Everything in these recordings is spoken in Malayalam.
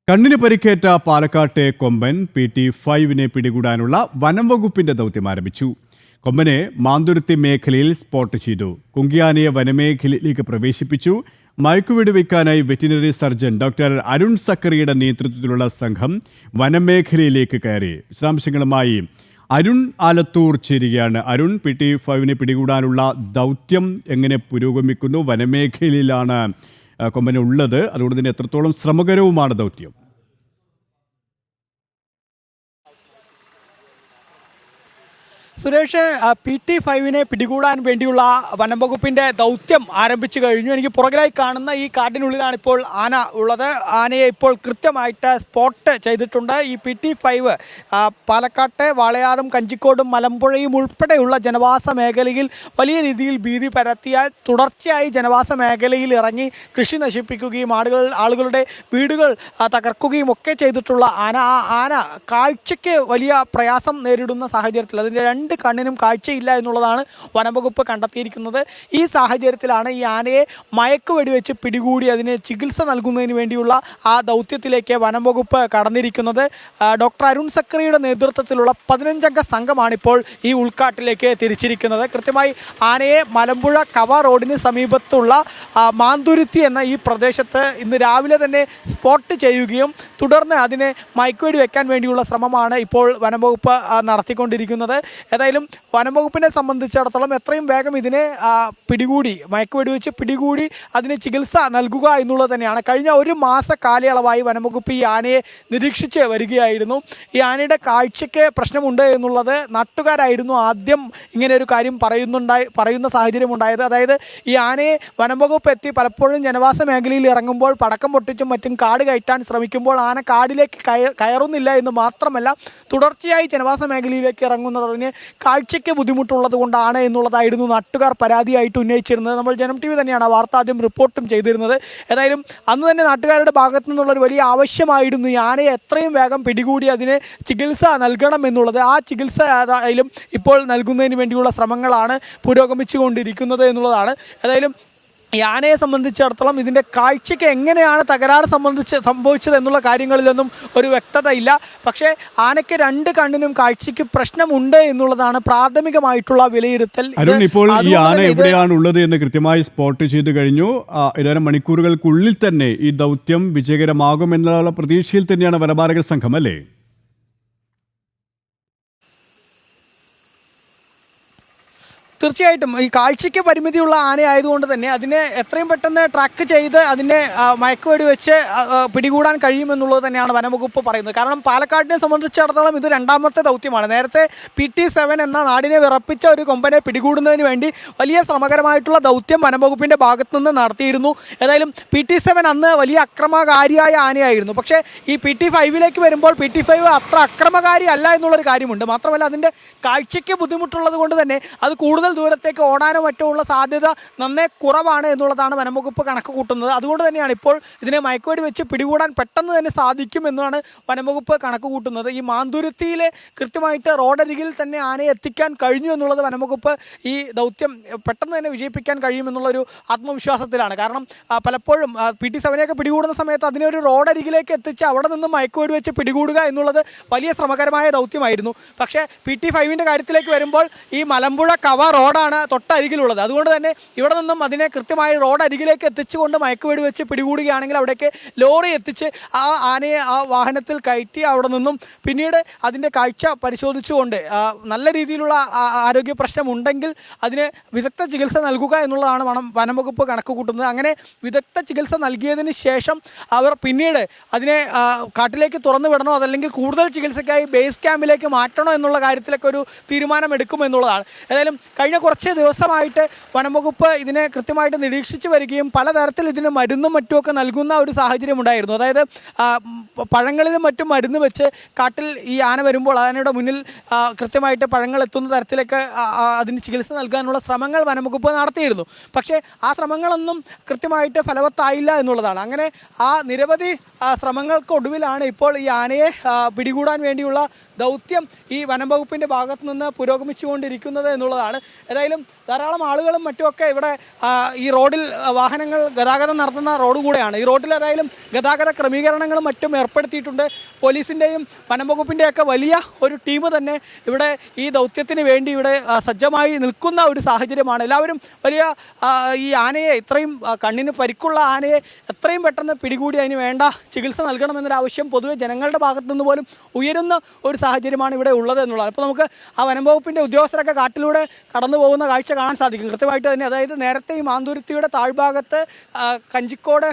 കണ്ണിന് പരിക്കേറ്റ പാലക്കാട്ടെ കൊമ്പൻ PT5 പിടികൂടാനുള്ള വനം വകുപ്പിന്റെ ദൗത്യം ആരംഭിച്ചു. കൊമ്പനെ മാന്തുരുത്തി മേഖലയിൽ സ്പോട്ട് ചെയ്തു. കുങ്കിയാനയെ വനമേഖലയിലേക്ക് പ്രവേശിപ്പിച്ചു. മയക്കുവെടി വയ്ക്കാനായി വെറ്റിനറി സർജൻ ഡോക്ടർ അരുൺ സക്കറിയുടെ നേതൃത്വത്തിലുള്ള സംഘം വനമേഖലയിലേക്ക് കയറി. വിശദാംശങ്ങളുമായി അരുൺ ആലത്തൂർ ചേരുകയാണ്. അരുൺ, PT5 പിടികൂടാനുള്ള ദൗത്യം എങ്ങനെ പുരോഗമിക്കുന്നു? വനമേഖലയിലാണ് കൊമ്പനെ ഉള്ളത്. അതുകൊണ്ട് തന്നെ എത്രത്തോളം ശ്രമകരവുമാണ് ദൗത്യം? സുരേഷ്, PT5 പിടികൂടാൻ വേണ്ടിയുള്ള വനംവകുപ്പിന്റെ ദൗത്യം ആരംഭിച്ചു കഴിഞ്ഞു. എനിക്ക് പുറകിലായി കാണുന്ന ഈ കാട്ടിനുള്ളിലാണ് ഇപ്പോൾ ആന ഉള്ളത്. ആനയെ ഇപ്പോൾ കൃത്യമായിട്ട് സ്പോട്ട് ചെയ്തിട്ടുണ്ട്. ഈ PT5 പാലക്കാട്ടെ വാളയാറും കഞ്ചിക്കോടും മലമ്പുഴയും ഉൾപ്പെടെയുള്ള ജനവാസ മേഖലയിൽ വലിയ രീതിയിൽ ഭീതി പരത്തിയ തുടർച്ചയായി ജനവാസ മേഖലയിൽ ഇറങ്ങി കൃഷി നശിപ്പിക്കുകയും ആളുകളുടെ വീടുകൾ തകർക്കുകയും ഒക്കെ ചെയ്തിട്ടുള്ള ആന കാഴ്ചയ്ക്ക് വലിയ പ്രയാസം നേരിടുന്ന സാഹചര്യത്തിൽ അതിൻ്റെ രണ്ട് കണ്ണിനും കാഴ്ചയില്ല എന്നുള്ളതാണ് വനംവകുപ്പ് കണ്ടെത്തിയിരിക്കുന്നത്. ഈ സാഹചര്യത്തിലാണ് ഈ ആനയെ മയക്കുവെടി വെച്ച് പിടികൂടി അതിന് ചികിത്സ നൽകുന്നതിന് വേണ്ടിയുള്ള ആ ദൗത്യത്തിലേക്ക് വനംവകുപ്പ് കടന്നിരിക്കുന്നത്. ഡോക്ടർ അരുൺ സക്കറിയുടെ നേതൃത്വത്തിലുള്ള 15-അംഗ സംഘമാണിപ്പോൾ ഈ ഉൾക്കാട്ടിലേക്ക് തിരിച്ചിരിക്കുന്നത്. കൃത്യമായി ആനയെ മലമ്പുഴ കവ റോഡിന് സമീപത്തുള്ള മാന്തുരുത്തി എന്ന ഈ പ്രദേശത്ത് ഇന്ന് രാവിലെ തന്നെ സ്പോട്ട് ചെയ്യുകയും തുടർന്ന് അതിനെ മയക്കുവെടി വെക്കാൻ വേണ്ടിയുള്ള ശ്രമമാണ് ഇപ്പോൾ വനംവകുപ്പ് നടത്തിക്കൊണ്ടിരിക്കുന്നത്. ഏതായാലും വനംവകുപ്പിനെ സംബന്ധിച്ചിടത്തോളം എത്രയും വേഗം ഇതിനെ പിടികൂടി മയക്കുവെടി വെച്ച് പിടികൂടി അതിന് ചികിത്സ നൽകുക എന്നുള്ളത് തന്നെയാണ്. കഴിഞ്ഞ ഒരു മാസ കാലയളവായി വനംവകുപ്പ് ഈ ആനയെ നിരീക്ഷിച്ച് വരികയായിരുന്നു. ഈ ആനയുടെ കാഴ്ചയ്ക്ക് പ്രശ്നമുണ്ട് എന്നുള്ളത് നാട്ടുകാരായിരുന്നു ആദ്യം ഇങ്ങനെ ഒരു കാര്യം പറയുന്ന സാഹചര്യം ഉണ്ടായത്. അതായത് ഈ ആനയെ വനംവകുപ്പ് എത്തി പലപ്പോഴും ജനവാസ മേഖലയിൽ ഇറങ്ങുമ്പോൾ പടക്കം പൊട്ടിച്ചും മറ്റും കാട് കയറ്റാൻ ശ്രമിക്കുമ്പോൾ ആന കാടിലേക്ക് കയറുന്നില്ല എന്ന് മാത്രമല്ല തുടർച്ചയായി ജനവാസ മേഖലയിലേക്ക് ഇറങ്ങുന്നതിന് കാഴ്ചയ്ക്ക് ബുദ്ധിമുട്ടുള്ളത് കൊണ്ടാണ് എന്നുള്ളതായിരുന്നു നാട്ടുകാർ പരാതിയായിട്ട് ഉന്നയിച്ചിരുന്നത്. നമ്മൾ ജനം TV തന്നെയാണ് ആ വാർത്ത ആദ്യം റിപ്പോർട്ടും ചെയ്തിരുന്നത്. ഏതായാലും അന്ന് തന്നെ നാട്ടുകാരുടെ ഭാഗത്തു നിന്നുള്ളൊരു വലിയ ആവശ്യമായിരുന്നു ഈ ആനയെ എത്രയും വേഗം പിടികൂടി അതിന് ചികിത്സ നൽകണം എന്നുള്ളത്. ആ ചികിത്സ ഏതായാലും ഇപ്പോൾ നൽകുന്നതിന് വേണ്ടിയുള്ള ശ്രമങ്ങളാണ് പുരോഗമിച്ചുകൊണ്ടിരിക്കുന്നത് എന്നുള്ളതാണ്. ഏതായാലും ഈ ആനയെ സംബന്ധിച്ചിടത്തോളം ഇതിൻ്റെ കാഴ്ചയ്ക്ക് എങ്ങനെയാണ് തകരാറ് സംഭവിച്ചത് എന്നുള്ള കാര്യങ്ങളിലൊന്നും ഒരു വ്യക്തത ഇല്ല. പക്ഷേ ആനയ്ക്ക് രണ്ട് കണ്ണിനും കാഴ്ചയ്ക്ക് പ്രശ്നമുണ്ട് എന്നുള്ളതാണ് പ്രാഥമികമായിട്ടുള്ള വിലയിരുത്തൽ. ഇപ്പോൾ ഈ ആന എവിടെയാണ് ഉള്ളത് എന്ന് കൃത്യമായി സ്പോട്ട് ചെയ്തു കഴിഞ്ഞു. ഏതാനും മണിക്കൂറുകൾക്കുള്ളിൽ തന്നെ ഈ ദൗത്യം വിജയകരമാകുമെന്നുള്ള പ്രതീക്ഷയിൽ തന്നെയാണ് വനപാലക സംഘം, അല്ലേ? തീർച്ചയായിട്ടും ഈ കാഴ്ചയ്ക്ക് പരിമിതിയുള്ള ആനയായതുകൊണ്ട് തന്നെ അതിനെ എത്രയും പെട്ടെന്ന് ട്രാക്ക് ചെയ്ത് അതിനെ മയക്കുവെടി വെച്ച് പിടികൂടാൻ കഴിയുമെന്നുള്ളത് തന്നെയാണ് വനംവകുപ്പ് പറയുന്നത്. കാരണം പാലക്കാടിനെ സംബന്ധിച്ചിടത്തോളം ഇത് രണ്ടാമത്തെ ദൗത്യമാണ്. നേരത്തെ PT7 എന്ന നാടിനെ വിറപ്പിച്ച ഒരു കൊമ്പനെ പിടികൂടുന്നതിന് വേണ്ടി വലിയ ശ്രമകരമായിട്ടുള്ള ദൗത്യം വനംവകുപ്പിൻ്റെ ഭാഗത്തു നിന്ന് നടത്തിയിരുന്നു. ഏതായാലും PT7 അന്ന് വലിയ അക്രമകാരിയായ ആനയായിരുന്നു. പക്ഷേ ഈ PT5 വരുമ്പോൾ PT5 അത്ര അക്രമകാരി അല്ല എന്നുള്ളൊരു കാര്യമുണ്ട്. മാത്രമല്ല അതിൻ്റെ കാഴ്ചയ്ക്ക് ബുദ്ധിമുട്ടുള്ളത് കൊണ്ട് തന്നെ അത് കൂടുതൽ ദൂരത്തേക്ക് ഓടാനോ മറ്റോ ഉള്ള സാധ്യത നന്നേ കുറവാണ് എന്നുള്ളതാണ് വനംവകുപ്പ് കണക്ക് കൂട്ടുന്നത്. അതുകൊണ്ട് തന്നെയാണ് ഇപ്പോൾ ഇതിനെ മയക്കുവെടി വെച്ച് പിടികൂടാൻ പെട്ടെന്ന് തന്നെ സാധിക്കും എന്നാണ് വനംവകുപ്പ് കണക്ക് കൂട്ടുന്നത്. ഈ മാന്തുരുത്തിയിൽ കൃത്യമായിട്ട് റോഡരികിൽ തന്നെ ആനയെ എത്തിക്കാൻ കഴിഞ്ഞു എന്നുള്ളത് വനംവകുപ്പ് ഈ ദൗത്യം പെട്ടെന്ന് തന്നെ വിജയിപ്പിക്കാൻ കഴിയുമെന്നുള്ളൊരു ആത്മവിശ്വാസത്തിലാണ്. കാരണം പലപ്പോഴും PT7 പിടികൂടുന്ന സമയത്ത് അതിനെ ഒരു റോഡരികിലേക്ക് എത്തിച്ച് അവിടെ നിന്ന് മയക്കുവെടി വെച്ച് പിടികൂടുക എന്നുള്ളത് വലിയ ശ്രമകരമായ ദൗത്യമായിരുന്നു. പക്ഷേ PT5 കാര്യത്തിലേക്ക് വരുമ്പോൾ ഈ മലമ്പുഴ കവ റോഡാണ് തൊട്ടരികിലുള്ളത്. അതുകൊണ്ട് തന്നെ ഇവിടെ നിന്നും അതിനെ കൃത്യമായി റോഡരികിലേക്ക് എത്തിച്ചുകൊണ്ട് മയക്കുവെടി വെച്ച് പിടികൂടുകയാണെങ്കിൽ അവിടേക്ക് ലോറി എത്തിച്ച് ആ ആനയെ ആ വാഹനത്തിൽ കയറ്റി അവിടെ നിന്നും പിന്നീട് അതിൻ്റെ കാഴ്ച പരിശോധിച്ചുകൊണ്ട് നല്ല രീതിയിലുള്ള ആരോഗ്യ പ്രശ്നമുണ്ടെങ്കിൽ അതിന് വിദഗ്ധ ചികിത്സ നൽകുക എന്നുള്ളതാണ് വനംവകുപ്പ് കണക്ക് കൂട്ടുന്നത്. അങ്ങനെ വിദഗ്ധ ചികിത്സ നൽകിയതിന് ശേഷം അവർ പിന്നീട് അതിനെ കാട്ടിലേക്ക് തുറന്നു വിടണോ അതല്ലെങ്കിൽ കൂടുതൽ ചികിത്സയ്ക്കായി ബേസ് ക്യാമ്പിലേക്ക് മാറ്റണോ എന്നുള്ള കാര്യത്തിലൊക്കെ ഒരു തീരുമാനമെടുക്കുമെന്നുള്ളതാണ്. ഏതായാലും കഴിഞ്ഞ കുറച്ച് ദിവസമായിട്ട് വനംവകുപ്പ് ഇതിനെ കൃത്യമായിട്ട് നിരീക്ഷിച്ച് വരികയും പലതരത്തിൽ ഇതിന് മരുന്നും മറ്റുമൊക്കെ നൽകുന്ന ഒരു സാഹചര്യം ഉണ്ടായിരുന്നു. അതായത് പഴങ്ങളിലും മറ്റും മരുന്ന് വെച്ച് കാട്ടിൽ ഈ ആന വരുമ്പോൾ ആനയുടെ മുന്നിൽ കൃത്യമായിട്ട് പഴങ്ങൾ എത്തുന്ന തരത്തിലൊക്കെ അതിന് ചികിത്സ നൽകാനുള്ള ശ്രമങ്ങൾ വനംവകുപ്പ് നടത്തിയിരുന്നു. പക്ഷേ ആ ശ്രമങ്ങളൊന്നും കൃത്യമായിട്ട് ഫലവത്തായില്ല എന്നുള്ളതാണ്. അങ്ങനെ ആ നിരവധി ശ്രമങ്ങൾക്കൊടുവിലാണ് ഇപ്പോൾ ഈ ആനയെ പിടികൂടാൻ വേണ്ടിയുള്ള ദൗത്യം ഈ വനംവകുപ്പിൻ്റെ ഭാഗത്തു നിന്ന് പുരോഗമിച്ചുകൊണ്ടിരിക്കുന്നത് എന്നുള്ളതാണ്. ഏതായാലും ധാരാളം ആളുകളും മറ്റുമൊക്കെ ഇവിടെ ഈ റോഡിൽ വാഹനങ്ങൾ ഗതാഗതം നടത്തുന്ന റോഡ് കൂടെയാണ്. ഈ റോഡിൽ ഏതായാലും ഗതാഗത ക്രമീകരണങ്ങളും മറ്റും ഏർപ്പെടുത്തിയിട്ടുണ്ട്. പോലീസിൻ്റെയും വനം വകുപ്പിൻ്റെയൊക്കെ വലിയ ഒരു ടീം തന്നെ ഇവിടെ ഈ ദൗത്യത്തിന് വേണ്ടി ഇവിടെ സജ്ജമായി നിൽക്കുന്ന ഒരു സാഹചര്യമാണ്. എല്ലാവരും വലിയ ഈ ആനയെ ഇത്രയും കണ്ണിന് പരിക്കുള്ള ആനയെ എത്രയും പെട്ടെന്ന് പിടികൂടി അതിന് വേണ്ട ചികിത്സ നൽകണമെന്നൊരാവശ്യം പൊതുവെ ജനങ്ങളുടെ ഭാഗത്തു നിന്ന് പോലും ഉയരുന്ന ഒരു സാഹചര്യമാണ് ഇവിടെ ഉള്ളത് എന്നുള്ളത്. അപ്പോൾ നമുക്ക് ആ വനം വകുപ്പിൻ്റെ ഉദ്യോഗസ്ഥരൊക്കെ കാട്ടിലൂടെ കടന്നു പോകുന്ന കാഴ്ച കാണാൻ സാധിക്കും കൃത്യമായിട്ട് തന്നെ. അതായത് നേരത്തെ ഈ മാന്തുരുത്തിയുടെ താഴ്ഭാഗത്ത് കഞ്ചിക്കോട്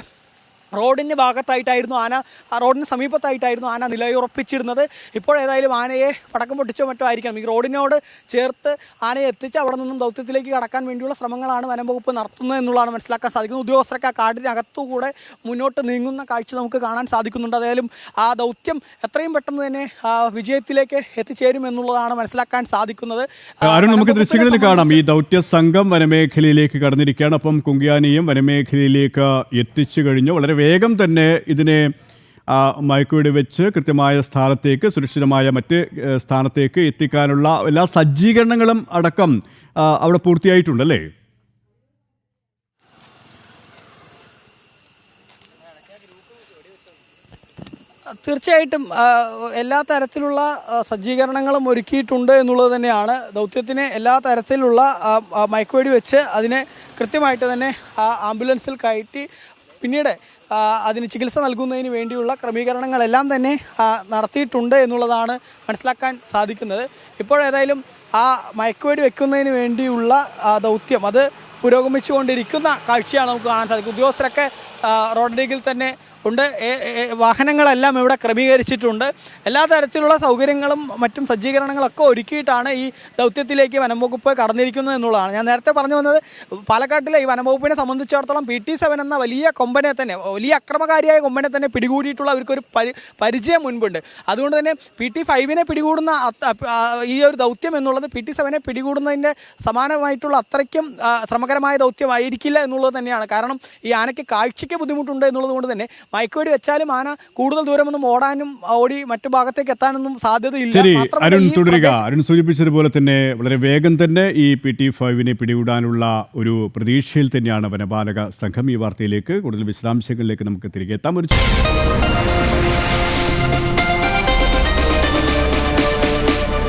റോഡിൻ്റെ ഭാഗത്തായിട്ടായിരുന്നു ആന, റോഡിന് സമീപത്തായിട്ടായിരുന്നു ആന നിലയുറപ്പിച്ചിരുന്നത്. ഇപ്പോൾ ഏതായാലും ആനയെ പടക്കം പൊട്ടിച്ചോ മറ്റോ ആയിരിക്കണം ഈ റോഡിനോട് ചേർത്ത് ആനയെ എത്തിച്ച് അവിടെ നിന്നും ദൗത്യത്തിലേക്ക് കടക്കാൻ വേണ്ടിയുള്ള ശ്രമങ്ങളാണ് വനം വകുപ്പ് നടത്തുന്നത് എന്നുള്ളതാണ് മനസ്സിലാക്കാൻ സാധിക്കുന്നത്. ഉദ്യോഗസ്ഥരൊക്കെ ആ കാടിനകത്തുകൂടെ മുന്നോട്ട് നീങ്ങുന്ന കാഴ്ച നമുക്ക് കാണാൻ സാധിക്കുന്നുണ്ട്. ഏതായാലും ആ ദൗത്യം എത്രയും പെട്ടെന്ന് തന്നെ വിജയത്തിലേക്ക് എത്തിച്ചേരും എന്നുള്ളതാണ് മനസ്സിലാക്കാൻ സാധിക്കുന്നത്. അരുൺ, നമുക്ക് ദൃശ്യങ്ങളിൽ കാണാം ഈ ദൗത്യ സംഘം വനമേഖലയിലേക്ക് കടന്നിരിക്കുകയാണ്. അപ്പം കുങ്കിയാനയും വനമേഖലയിലേക്ക് എത്തിച്ചു കഴിഞ്ഞു. വളരെ വേഗം തന്നെ ഇതിനെ മയക്കുവെടി വെച്ച് കൃത്യമായ സ്ഥാനത്തേക്ക്, സുരക്ഷിതമായ മറ്റ് സ്ഥാനത്തേക്ക് എത്തിക്കാനുള്ള എല്ലാ സജ്ജീകരണങ്ങളും അടക്കം അവിടെ പൂർത്തിയായിട്ടുണ്ടല്ലേ? തീർച്ചയായിട്ടും എല്ലാ തരത്തിലുള്ള സജ്ജീകരണങ്ങളും ഒരുക്കിയിട്ടുണ്ട് എന്നുള്ളത് തന്നെയാണ്. ദൗത്യത്തിന് എല്ലാ തരത്തിലുള്ള മയക്കുവെടി വെച്ച് അതിനെ കൃത്യമായിട്ട് തന്നെ ആംബുലൻസിൽ കയറ്റി പിന്നീട് അതിന് ചികിത്സ നൽകുന്നതിന് വേണ്ടിയുള്ള ക്രമീകരണങ്ങളെല്ലാം തന്നെ നടത്തിയിട്ടുണ്ട് എന്നുള്ളതാണ് മനസ്സിലാക്കാൻ സാധിക്കുന്നത്. ഇപ്പോഴേതായാലും ആ മയക്കുവെടി വെക്കുന്നതിന് വേണ്ടിയുള്ള ദൗത്യം അത് പുരോഗമിച്ചുകൊണ്ടിരിക്കുന്ന കാഴ്ചയാണ് നമുക്ക് കാണാൻ സാധിക്കും. ഉദ്യോഗസ്ഥരൊക്കെ റോഡരികിൽ തന്നെ ഉണ്ട്. വാഹനങ്ങളെല്ലാം ഇവിടെ ക്രമീകരിച്ചിട്ടുണ്ട്. എല്ലാ തരത്തിലുള്ള സൗകര്യങ്ങളും മറ്റും സജ്ജീകരണങ്ങളൊക്കെ ഒരുക്കിയിട്ടാണ് ഈ ദൗത്യത്തിലേക്ക് വനംവകുപ്പ് കടന്നിരിക്കുന്നത് എന്നുള്ളതാണ്. ഞാൻ നേരത്തെ പറഞ്ഞു വന്നത് പാലക്കാട്ടിലെ ഈ വനംവകുപ്പിനെ സംബന്ധിച്ചിടത്തോളം PT7 എന്ന വലിയ കൊമ്പനെ തന്നെ, വലിയ അക്രമകാരിയായ കൊമ്പനെ തന്നെ പിടികൂടിയിട്ടുള്ള അവർക്കൊരു പരിചയം മുൻപുണ്ട്. അതുകൊണ്ട് തന്നെ PT5 പിടികൂടുന്ന ഈ ഒരു ദൗത്യം എന്നുള്ളത് PT7 പിടികൂടുന്നതിൻ്റെ സമാനമായിട്ടുള്ള അത്രയ്ക്കും ശ്രമകരമായ ദൗത്യമായിരിക്കില്ല എന്നുള്ളത് തന്നെയാണ്. കാരണം ഈ ആനയ്ക്ക് കാഴ്ചയ്ക്ക് ബുദ്ധിമുട്ടുണ്ട് എന്നുള്ളത് കൊണ്ട് തന്നെ മയക്കുവെടി വെച്ചാലും ആന കൂടുതൽ ദൂരമൊന്നും ഓടി മറ്റു ഭാഗത്തേക്ക് എത്താനൊന്നും സാധ്യതയില്ല. ശരി അരുൺ, തുടരുക. അരുൺ സൂചിപ്പിച്ചതുപോലെ തന്നെ വളരെ വേഗം തന്നെ ഈ PT5 പിടികൂടാനുള്ള ഒരു പ്രതീക്ഷയിൽ തന്നെയാണ് വനപാലക സംഘം. ഈ വാർത്തയിലേക്ക് കൂടുതൽ വിശദാംശങ്ങളിലേക്ക് നമുക്ക് തിരികെ എത്താം.